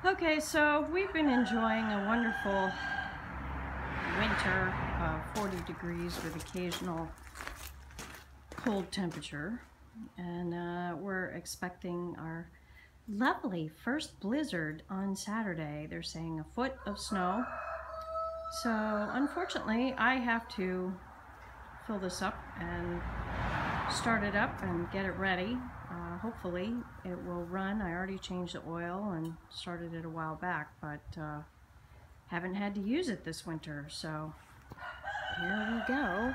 Okay, so we've been enjoying a wonderful winter of 40 degrees with occasional cold temperature, and we're expecting our lovely first blizzard on Saturday. They're saying a foot of snow. So unfortunately I have to fill this up and start it up and get it ready. Hopefully it will run. I already changed the oil and started it a while back, but haven't had to use it this winter, so here we go.